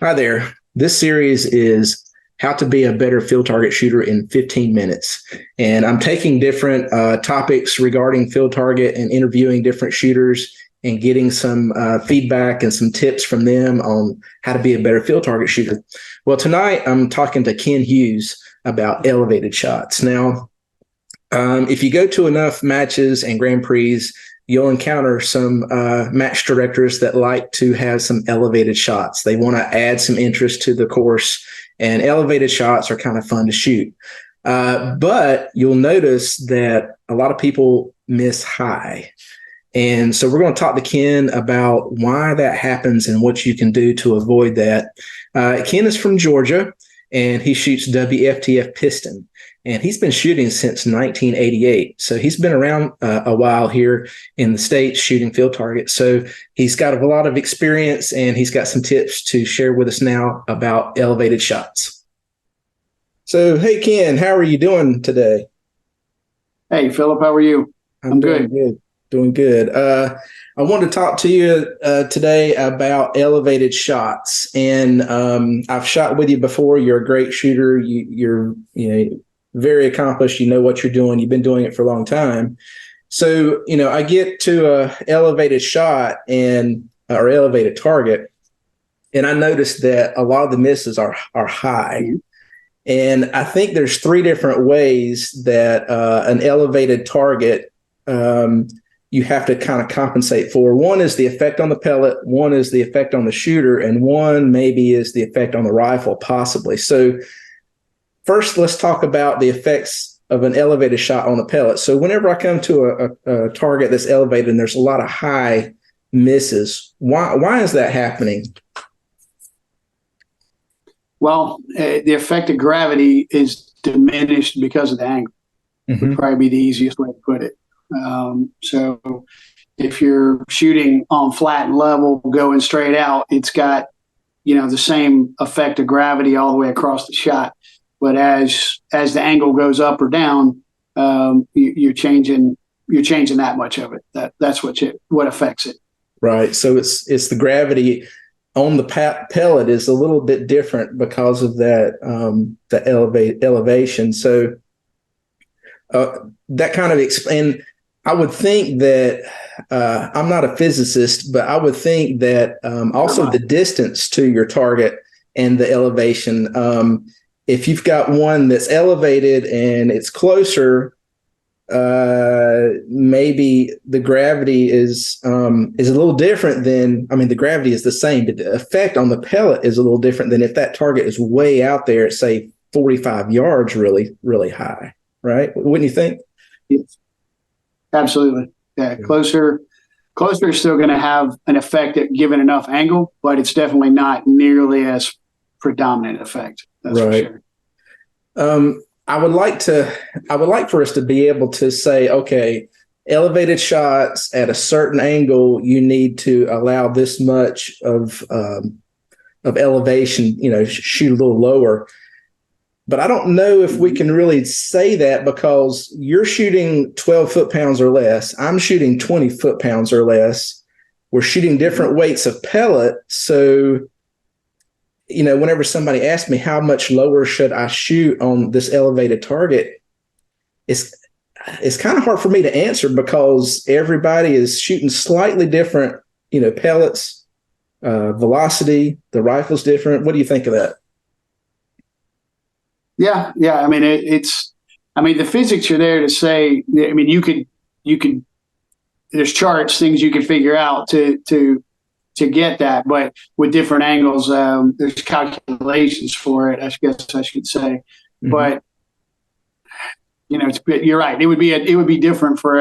Hi there. This series is how to be a better field target shooter in 15 minutes. And I'm taking different topics regarding field target and interviewing different shooters and getting some feedback and some tips from them on how to be a better field target shooter. Well, tonight I'm talking to Ken Hughes about elevated shots. Now, if you go to enough matches and Grand Prix, you'll encounter some match directors that like to have some elevated shots. They want to add some interest to the course, and elevated shots are kind of fun to shoot. But you'll notice that a lot of people miss high. And so we're going to talk to Ken about why that happens and what you can do to avoid that. Ken is from Georgia, and he shoots WFTF piston. And he's been shooting since 1988. So he's been around a while here in the States shooting field targets. So he's got a lot of experience, and he's got some tips to share with us now about elevated shots. So, hey, Ken, how are you doing today? Hey, Philip, how are you? I'm good. Doing good. I wanted to talk to you today about elevated shots. And I've shot with you before. You're a great shooter. You're very accomplished. You know what you're doing. You've been doing it for a long time. So, I get to a elevated shot or elevated target, and I noticed that a lot of the misses are high. And I think there's three different ways that an elevated target you have to kind of compensate for. One is the effect on the pellet, one is the effect on the shooter, and one maybe is the effect on the rifle, possibly. So first, let's talk about the effects of an elevated shot on the pellet. So whenever I come to a target that's elevated and there's a lot of high misses, why is that happening? Well, the effect of gravity is diminished because of the angle. Mm-hmm. Would probably be the easiest way to put it. So if you're shooting on flat and level, going straight out, it's got, the same effect of gravity all the way across the shot. But as the angle goes up or down, you're changing that much of it. That's what affects it. Right. So it's the gravity on the pellet is a little bit different because of that the elevation. So that kind of explain. I would think that I'm not a physicist, but I would think that also the distance to your target and the elevation. If you've got one that's elevated and it's closer, maybe the gravity is a little different than, the gravity is the same, but the effect on the pellet is a little different than if that target is way out there at, say, 45 yards, really, really high, right? Wouldn't you think? Yes. Absolutely. Yeah. Closer is still going to have an effect at given enough angle, but it's definitely not nearly as predominant effect. That's right. For sure. I would like for us to be able to say, okay, elevated shots at a certain angle, you need to allow this much of elevation, shoot a little lower. But I don't know if we can really say that because you're shooting 12 foot-pounds or less. I'm shooting 20 foot-pounds or less. We're shooting different weights of pellet. So, whenever somebody asks me how much lower should I shoot on this elevated target, it's kind of hard for me to answer because everybody is shooting slightly different, pellets, velocity, the rifle's different. What do you think of that? Yeah. The physics are there to say. You could. There's charts, things you can figure out to get that, but with different angles, there's calculations for it. I guess I should say, mm-hmm. But you're right. It would be different for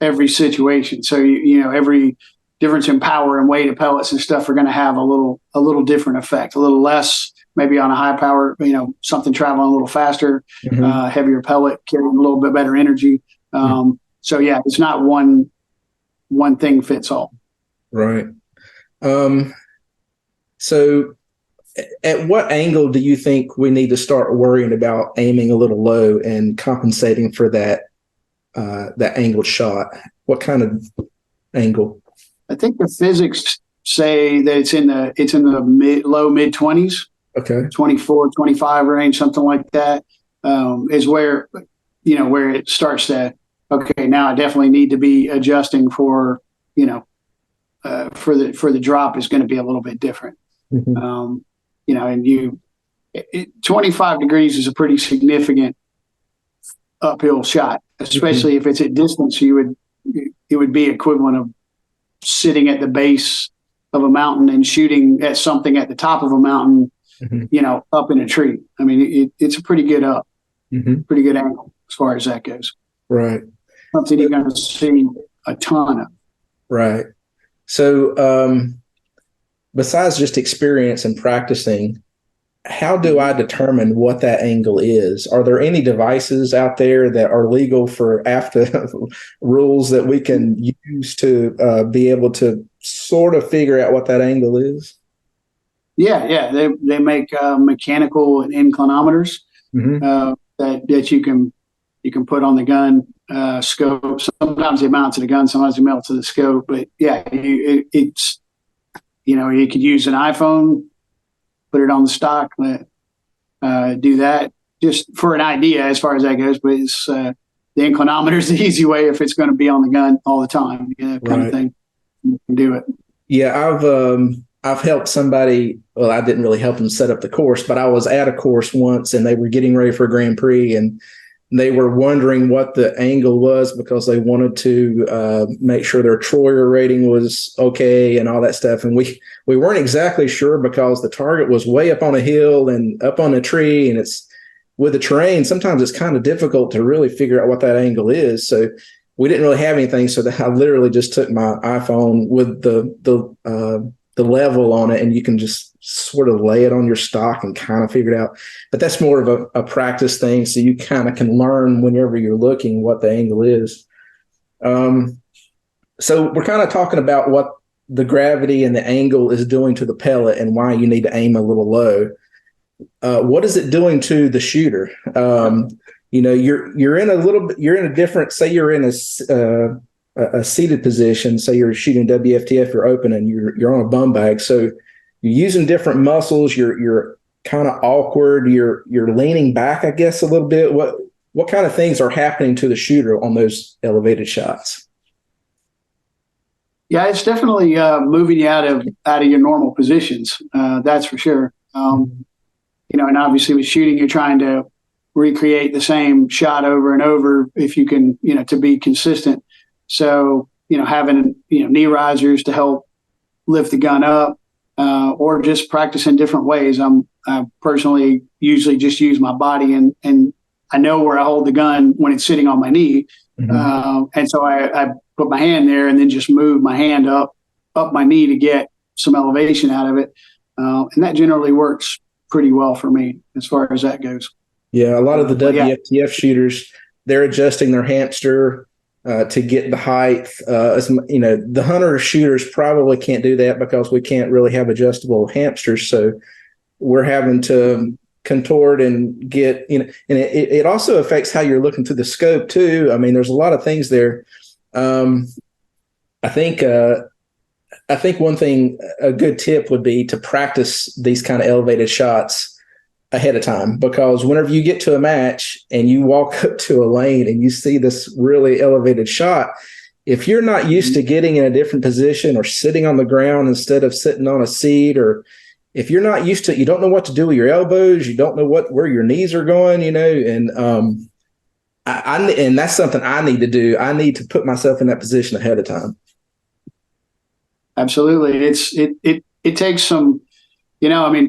every situation. So every difference in power and weight of pellets and stuff are going to have a little different effect. A little less. Maybe on a high power, something traveling a little faster, mm-hmm. Heavier pellet, carrying a little bit better energy. Mm-hmm. So yeah, it's not one thing fits all. Right. So at what angle do you think we need to start worrying about aiming a little low and compensating for that angled shot? What kind of angle? I think the physics say that it's in the low mid 20s, Okay. 24, 25 range, something like that, is where, where it starts to, okay, now I definitely need to be adjusting for, for the drop is going to be a little bit different. Mm-hmm. And 25 degrees is a pretty significant uphill shot, especially Mm-hmm. if it's at distance. It would be equivalent of sitting at the base of a mountain and shooting at something at the top of a mountain, Mm-hmm. up in a tree. I mean, it's a pretty good Mm-hmm. pretty good angle as far as that goes. Right. Something you're going to see a ton of. Right. So, besides just experience and practicing, how do I determine what that angle is? Are there any devices out there that are legal for AFTA rules that we can use to be able to sort of figure out what that angle is? Yeah. They make mechanical inclinometers Mm-hmm. that you can put on the gun scope. Sometimes they mount to the gun, sometimes they mount to the scope. But yeah, it's you could use an iPhone, put it on the stock, do that just for an idea as far as that goes. But it's the inclinometer is the easy way if it's going to be on the gun all the time, kind of Right. thing. You can do it. Yeah, I've helped somebody. Well, I didn't really help them set up the course, but I was at a course once, and they were getting ready for a Grand Prix, and they were wondering what the angle was because they wanted to make sure their Troyer rating was okay and all that stuff. And we weren't exactly sure because the target was way up on a hill and up on a tree, and it's with the terrain. Sometimes it's kind of difficult to really figure out what that angle is. So we didn't really have anything. So I literally just took my iPhone with the level on it, and you can just sort of lay it on your stock and kind of figure it out. But that's more of a practice thing, so you kind of can learn whenever you're looking what the angle is. So we're kind of talking about what the gravity and the angle is doing to the pellet and why you need to aim a little low. What is it doing to the shooter? You're in a little bit, you're in a different, say you're in a seated position, say you're shooting WFTF, you're open and you're on a bum bag. So you're using different muscles, you're kind of awkward, you're leaning back, I guess, a little bit. What kind of things are happening to the shooter on those elevated shots? Yeah, it's definitely moving you out of your normal positions. That's for sure. And obviously with shooting, you're trying to recreate the same shot over and over if you can, to be consistent. So, having, knee risers to help lift the gun up, or just practice in different ways. I personally usually just use my body and I know where I hold the gun when it's sitting on my knee. And so I put my hand there and then just move my hand up my knee to get some elevation out of it. And that generally works pretty well for me as far as that goes. Yeah, a lot of the WFTF shooters, they're adjusting their hamster to get the height. The hunter shooters probably can't do that because we can't really have adjustable hamsters. So we're having to contort and get, and it also affects how you're looking through the scope too. I mean, there's a lot of things there. I think one thing, a good tip would be to practice these kind of elevated shots ahead of time, because whenever you get to a match and you walk up to a lane and you see this really elevated shot, if you're not used to getting in a different position or sitting on the ground instead of sitting on a seat, or if you're not used to it, you don't know what to do with your elbows, you don't know where your knees are going, and and that's something I need to do. I need to put myself in that position ahead of time. Absolutely. It takes some,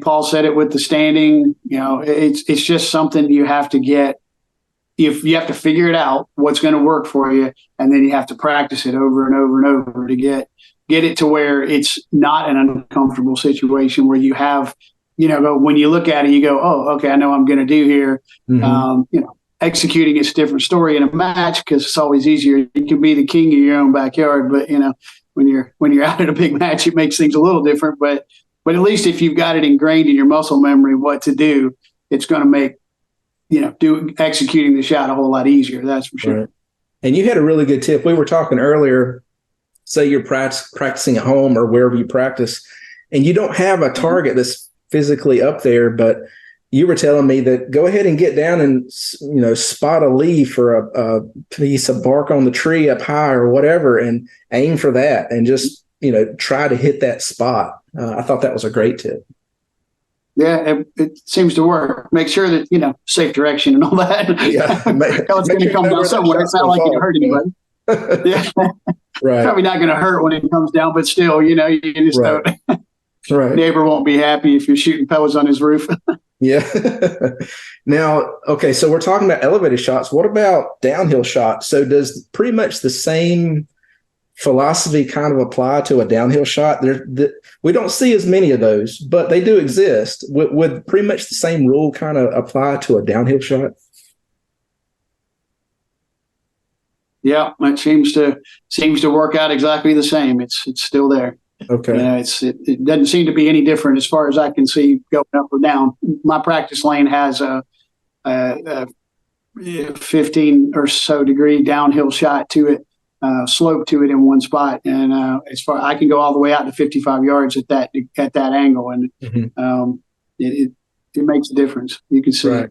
Paul said it with the standing, it's just something you have to get. If you have to figure it out, what's going to work for you, and then you have to practice it over and over and over to get it to where it's not an uncomfortable situation where you have, when you look at it, you go, oh, okay, I know what I'm going to do here. Executing is a different story in a match because it's always easier. You can be the king of your own backyard, but when you're out at a big match, it makes things a little different. But at least if you've got it ingrained in your muscle memory what to do, it's going to make executing the shot a whole lot easier. That's for sure. Right. And you had a really good tip. We were talking earlier say you're practicing at home or wherever you practice, and you don't have a target that's physically up there, but you were telling me that go ahead and get down and, spot a leaf or a piece of bark on the tree up high or whatever, and aim for that and just, try to hit that spot. I thought that was a great tip. Yeah, it seems to work. Make sure that, safe direction and all that. Yeah. It's going to come down somewhere. It's not like it hurt anybody. Yeah. Right. Probably not going to hurt when it comes down, but still, you just right. don't. Right. Neighbor won't be happy if you're shooting pellets on his roof. Yeah. Now, okay, so we're talking about elevated shots. What about downhill shots? So does pretty much the same philosophy kind of apply to a downhill shot? We don't see as many of those, but they do exist. Would pretty much the same rule kind of apply to a downhill shot? Yeah, it seems to work out exactly the same. It's still there. Okay. It doesn't seem to be any different as far as I can see going up or down. My practice lane has a 15 or so degree downhill shot to it, slope to it in one spot, and as far I can go all the way out to 55 yards at that angle, and it makes a difference. You can see. Right.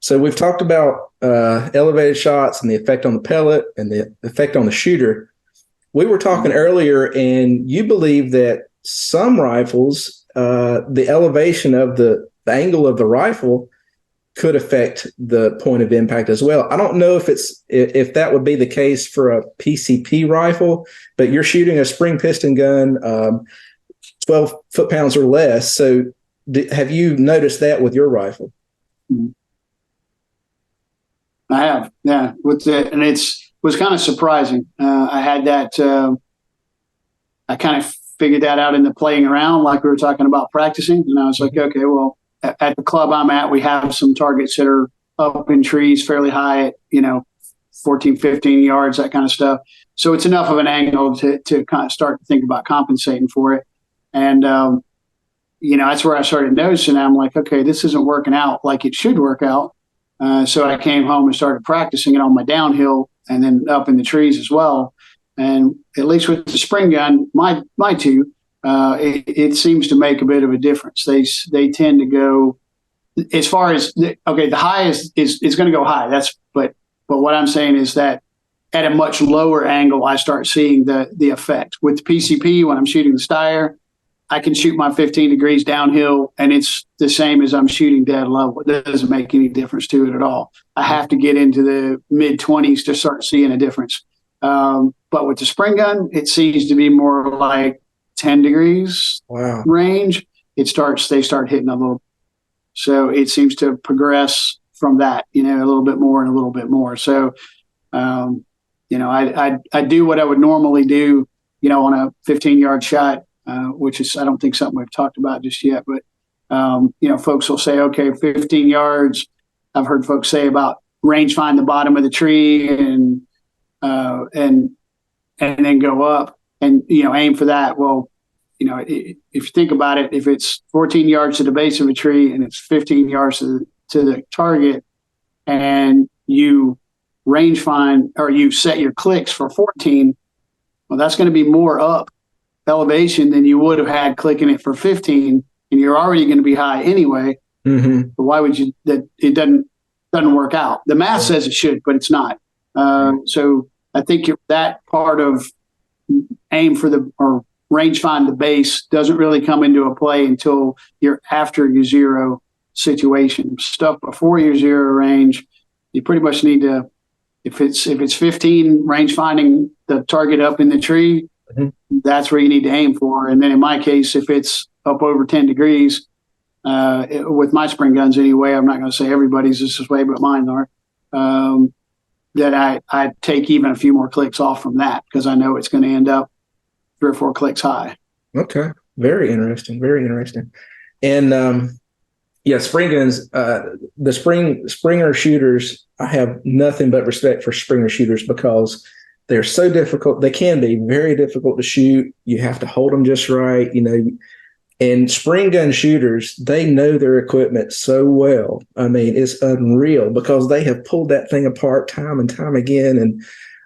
So we've talked about elevated shots and the effect on the pellet and the effect on the shooter. We were talking earlier, and you believe that some rifles, the elevation of the angle of the rifle could affect the point of impact as well. I don't know if that would be the case for a PCP rifle, but you're shooting a spring piston gun, 12 foot-pounds or less. So have you noticed that with your rifle? I have, yeah. And was kind of surprising. I had that. I kind of figured that out in the playing around, like we were talking about practicing. And I was like, okay, well, at the club I'm at, we have some targets that are up in trees fairly high at, 14, 15 yards, that kind of stuff. So it's enough of an angle to kind of start to think about compensating for it. And, that's where I started noticing. I'm like, okay, this isn't working out like it should work out. So I came home and started practicing it on my downhill and then up in the trees as well. And at least with the spring gun, my two, it seems to make a bit of a difference. They tend to go as far as the high is going to go high. But what I'm saying is that at a much lower angle, I start seeing the effect. With the PCP, when I'm shooting the Steyr, I can shoot my 15 degrees downhill, and it's the same as I'm shooting dead level. It doesn't make any difference to it at all. I have to get into the mid-20s to start seeing a difference. But with the spring gun, it seems to be more like 10 degrees range. They start hitting a little. So it seems to progress from that, a little bit more and a little bit more. So, I do what I would normally do, on a 15-yard shot. Which is, I don't think something we've talked about just yet, but, folks will say, okay, 15 yards. I've heard folks say about range find the bottom of the tree and then go up and, aim for that. Well, if you think about it, if it's 14 yards to the base of a tree and it's 15 yards to the target, and you range find or you set your clicks for 14, well, that's going to be more up elevation than you would have had clicking it for 15, and you're already going to be high anyway. But why would you? That it doesn't work out. The math says it should, but it's not. So I think that part of aim for or range find the base doesn't really come into a play until you're after your zero situation. Stuff before your zero range, you pretty much need to. If it's 15, range finding the target up in the tree. That's where you need to aim for. And then in my case, if it's up over 10 degrees, with my spring guns anyway, I'm not going to say everybody's this way, but mine are, that I take even a few more clicks off from that because I know it's going to end up 3 or 4 clicks high. Okay. Very interesting. Very interesting. And spring guns, the Springer shooters, I have nothing but respect for Springer shooters because they're so difficult. They can be very difficult to shoot. You have to hold them just right, and spring gun shooters, they know their equipment so well. I mean, it's unreal because they have pulled that thing apart time and time again. And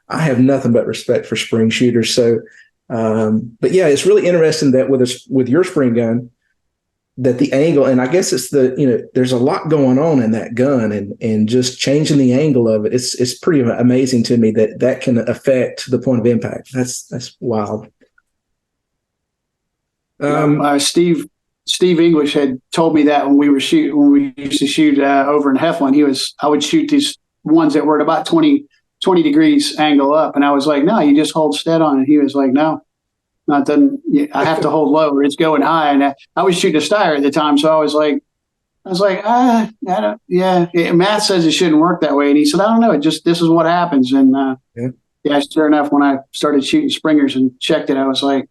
I have nothing but respect for spring shooters. So, but yeah, it's really interesting that with your spring gun, that the angle, and I guess it's there's a lot going on in that gun, and just changing the angle of it. It's pretty amazing to me that can affect the point of impact. That's wild. Steve English had told me that when we used to shoot over in Heflin, I would shoot these ones that were at about 20 degrees angle up. And I was like, no, you just hold steady on it. He was like, no, not then. I have to hold low or it's going high. And I was shooting a Steyr at the time. So I was like, I don't, yeah, math says it shouldn't work that way. And he said, I don't know. This is what happens. And yeah, sure enough, when I started shooting springers and checked it, I was like,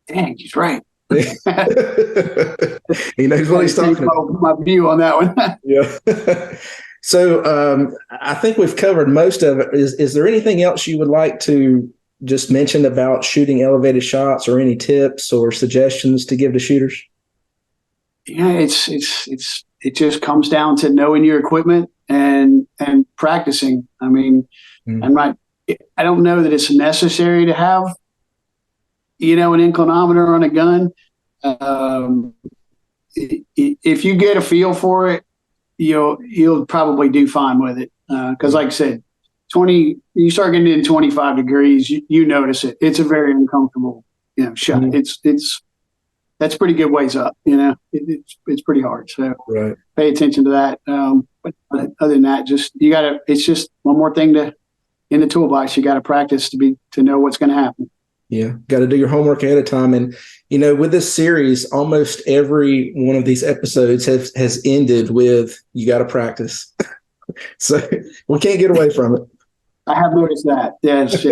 dang, he's right. He knows what he's talking about. My view on that one. Yeah. So I think we've covered most of it. Is there anything else you would like to just mention about shooting elevated shots, or any tips or suggestions to give to shooters? Yeah, it just comes down to knowing your equipment and practicing. I mean, I don't know that it's necessary to have an inclinometer on a gun. If you get a feel for it, you'll probably do fine with it. Because like I said, you start getting in 25 degrees, you notice it. It's a very uncomfortable, shot. That's pretty good ways up. It's pretty hard. So pay attention to that. But other than that, it's just one more thing in the toolbox. You got to practice to know what's going to happen. Yeah, got to do your homework ahead of time. And, with this series, almost every one of these episodes has ended with, you got to practice. So we can't get away from it. I have noticed that. Yes.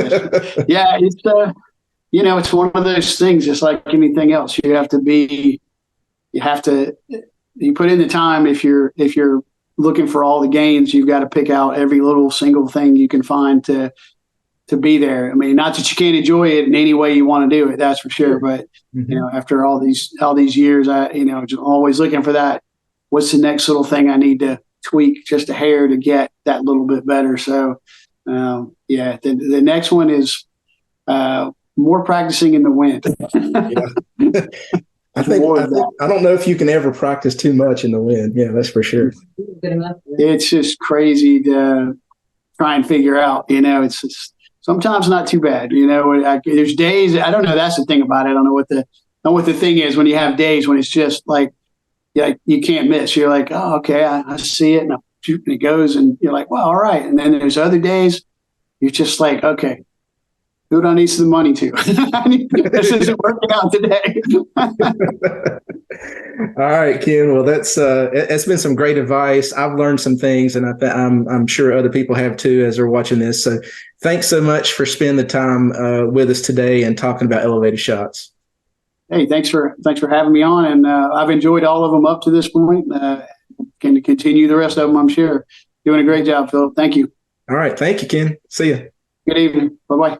Yeah, it's one of those things, just like anything else. You put in the time. If you're looking for all the gains, you've got to pick out every little single thing you can find to be there. I mean, not that you can't enjoy it in any way you want to do it, that's for sure. But after all these years, just always looking for that. What's the next little thing I need to tweak just a hair to get that little bit better? So, the next one is more practicing in the wind. I don't know if you can ever practice too much in the wind. Yeah, that's for sure. It's just crazy to try and figure out. It's just, sometimes not too bad. There's days. I don't know. That's the thing about it. I don't know what the thing is when you have days when it's just like you can't miss. You're like, oh, okay, I see it, and I'm shooting, and it goes, and you're like, well, all right. And then there's other days you're just like, okay, who do I need some money to? This isn't working out today. All right, Ken. Well, it's been some great advice. I've learned some things, and I'm sure other people have too as they're watching this. So thanks so much for spending the time with us today and talking about elevated shots. Hey, thanks for having me on, and I've enjoyed all of them up to this point. Can continue the rest of them, I'm sure. Doing a great job, Phil. Thank you. All right. Thank you, Ken. See you. Good evening. Bye-bye.